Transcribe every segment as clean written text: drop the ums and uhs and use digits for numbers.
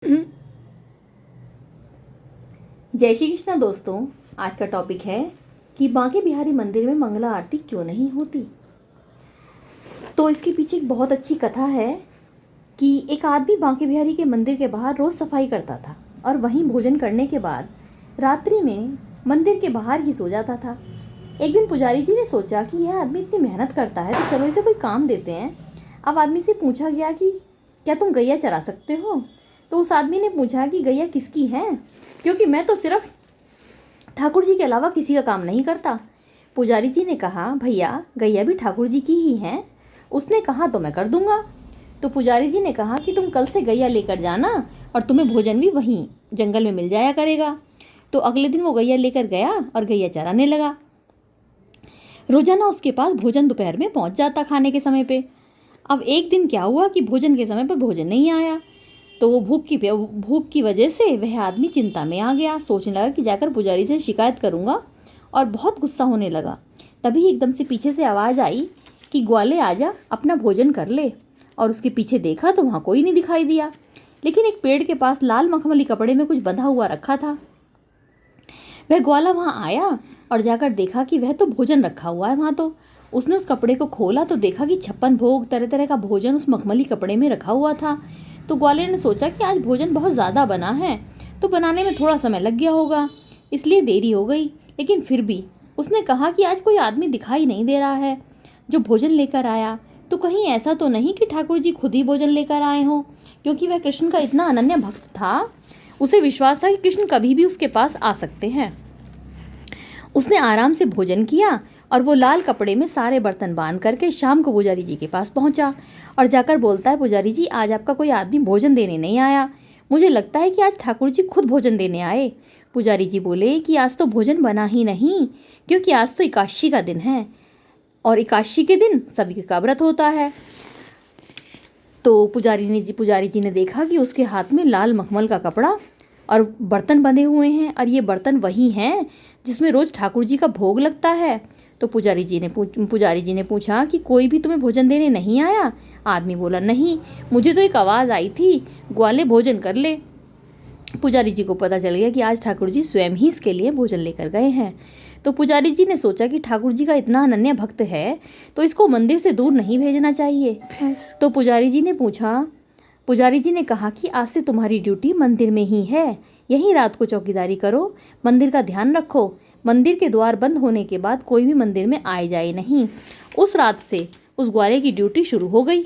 जय श्री कृष्ण दोस्तों। आज का टॉपिक है कि बांके बिहारी मंदिर में मंगला आरती क्यों नहीं होती। तो इसके पीछे एक बहुत अच्छी कथा है कि एक आदमी बांके बिहारी के मंदिर के बाहर रोज़ सफाई करता था और वहीं भोजन करने के बाद रात्रि में मंदिर के बाहर ही सो जाता था। एक दिन पुजारी जी ने सोचा कि यह आदमी इतनी मेहनत करता है तो चलो इसे कोई काम देते हैं। अब आदमी से पूछा गया कि क्या तुम गैया चरा सकते हो। तो उस आदमी ने पूछा कि गैया किसकी है, क्योंकि मैं तो सिर्फ ठाकुर जी के अलावा किसी का काम नहीं करता। पुजारी जी ने कहा भैया गैया भी ठाकुर जी की ही है। उसने कहा तो मैं कर दूंगा। तो पुजारी जी ने कहा कि तुम कल से गैया लेकर जाना और तुम्हें भोजन भी वहीं जंगल में मिल जाया करेगा। तो अगले दिन वो गैया लेकर गया और गैया चराने लगा। रोजाना उसके पास भोजन दोपहर में पहुंच जाता खाने के समय पे। अब एक दिन क्या हुआ कि भोजन के समय पर भोजन नहीं आया, तो वो भूख की वजह से वह आदमी चिंता में आ गया। सोचने लगा कि जाकर पुजारी से शिकायत करूंगा, और बहुत गुस्सा होने लगा। तभी एकदम से पीछे से आवाज़ आई कि ग्वाले आजा अपना भोजन कर ले। और उसके पीछे देखा तो वहाँ कोई नहीं दिखाई दिया, लेकिन एक पेड़ के पास लाल मखमली कपड़े में कुछ बंधा हुआ रखा था। वह ग्वाला वहाँ आया और जाकर देखा कि वह तो भोजन रखा हुआ है वहाँ। तो उसने उस कपड़े को खोला तो देखा कि 56 भोग तरह तरह का भोजन उस मखमली कपड़े में रखा हुआ था। तो ग्वाले ने सोचा कि आज भोजन बहुत ज़्यादा बना है तो बनाने में थोड़ा समय लग गया होगा, इसलिए देरी हो गई। लेकिन फिर भी उसने कहा कि आज कोई आदमी दिखाई नहीं दे रहा है जो भोजन लेकर आया। तो कहीं ऐसा तो नहीं कि ठाकुर जी खुद ही भोजन लेकर आए हों, क्योंकि वह कृष्ण का इतना अनन्य भक्त था। उसे विश्वास था कि कृष्ण कभी भी उसके पास आ सकते हैं। उसने आराम से भोजन किया और वो लाल कपड़े में सारे बर्तन बांध करके शाम को पुजारी जी के पास पहुंचा और जाकर बोलता है पुजारी जी आज आपका कोई आदमी भोजन देने नहीं आया। मुझे लगता है कि आज ठाकुर जी खुद भोजन देने आए। पुजारी जी बोले कि आज तो भोजन बना ही नहीं, क्योंकि आज तो एकादशी का दिन है और एकादशी के दिन सभी का व्रत होता है। तो पुजारी जी ने देखा कि उसके हाथ में लाल मखमल का कपड़ा और बर्तन बंधे हुए हैं, और ये बर्तन वही हैं जिसमें रोज़ ठाकुर जी का भोग लगता है। तो पुजारी जी ने पूछा कि कोई भी तुम्हें भोजन देने नहीं आया। आदमी बोला नहीं, मुझे तो एक आवाज़ आई थी ग्वाले भोजन कर ले। पुजारी जी को पता चल गया कि आज ठाकुर जी स्वयं ही इसके लिए भोजन लेकर गए हैं। तो पुजारी जी ने सोचा कि ठाकुर जी का इतना अनन्य भक्त है तो इसको मंदिर से दूर नहीं भेजना चाहिए। तो पुजारी जी ने कहा कि आज से तुम्हारी ड्यूटी मंदिर में ही है, यहीं रात को चौकीदारी करो, मंदिर का ध्यान रखो। मंदिर के द्वार बंद होने के बाद कोई भी मंदिर में आए जाए नहीं। उस रात से उस ग्वाले की ड्यूटी शुरू हो गई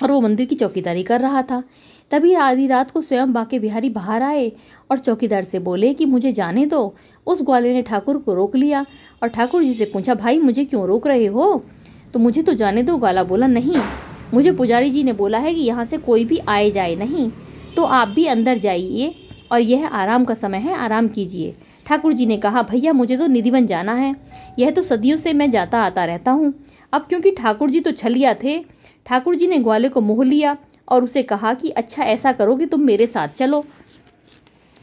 और वो मंदिर की चौकीदारी कर रहा था। तभी आधी रात को स्वयं बांके बिहारी बाहर आए और चौकीदार से बोले कि मुझे जाने दो। उस ग्वाले ने ठाकुर को रोक लिया और ठाकुर जी से पूछा भाई मुझे क्यों रोक रहे हो। तो मुझे तो जाने दो। ग्वाला बोला नहीं, मुझे पुजारी जी ने बोला है कि यहाँ से कोई भी आए जाए नहीं, तो आप भी अंदर जाइए और यह आराम का समय है, आराम कीजिए। ठाकुर जी ने कहा भैया मुझे तो निधिवन जाना है, यह तो सदियों से मैं जाता आता रहता हूँ। अब क्योंकि ठाकुर जी तो छलिया थे, ठाकुर जी ने ग्वाले को मोह लिया और उसे कहा कि अच्छा ऐसा करो कि तुम मेरे साथ चलो,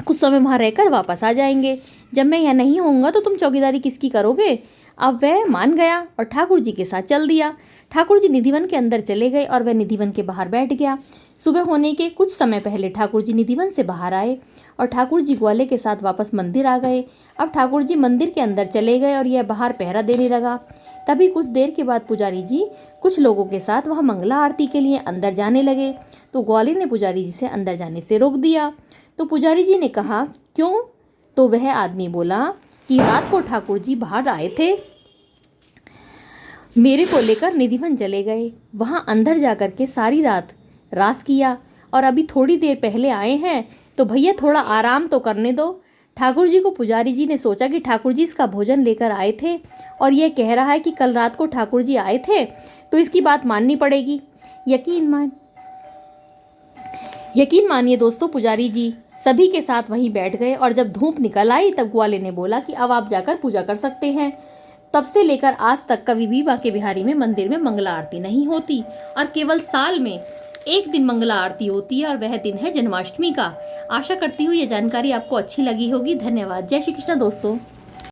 कुछ समय वहाँ रहकर वापस आ जाएंगे। जब मैं यहाँ नहीं होऊंगा तो तुम चौकीदारी किसकी करोगे। अब वह मान गया और ठाकुर जी के साथ चल दिया। ठाकुर जी निधिवन के अंदर चले गए और वह निधिवन के बाहर बैठ गया। सुबह होने के कुछ समय पहले ठाकुर जी निधिवन से बाहर आए और ठाकुर जी ग्वाले के साथ वापस मंदिर आ गए। अब ठाकुर जी मंदिर के अंदर चले गए और यह बाहर पहरा देने लगा। तभी कुछ देर के बाद पुजारी जी कुछ लोगों के साथ वह मंगला आरती के लिए अंदर जाने लगे। तो ग्वाले ने पुजारी जी से अंदर जाने से रोक दिया। तो पुजारी जी ने कहा क्यों। तो वह आदमी बोला कि रात को ठाकुर जी बाहर आए थे, मेरे को लेकर निधिवन चले गए, वहाँ अंदर जाकर के सारी रात रास किया और अभी थोड़ी देर पहले आए हैं, तो भैया थोड़ा आराम तो करने दो। ठाकुर जी को पुजारी जी ने सोचा कि ठाकुर जी इसका भोजन लेकर आए थे और यह कह रहा है कि कल रात को ठाकुर जी आए थे तो इसकी बात माननी पड़ेगी। यकीन मानिए दोस्तों, पुजारी जी सभी के साथ वहीं बैठ गए और जब धूप निकल आई तब ग्वाले ने बोला कि अब आप जाकर पूजा कर सकते हैं। तब से लेकर आज तक कभी भी बांके बिहारी में मंदिर में मंगला आरती नहीं होती और केवल साल में एक दिन मंगला आरती होती है और वह दिन है जन्माष्टमी का। आशा करती हूँ ये जानकारी आपको अच्छी लगी होगी। धन्यवाद। जय श्री कृष्ण दोस्तों।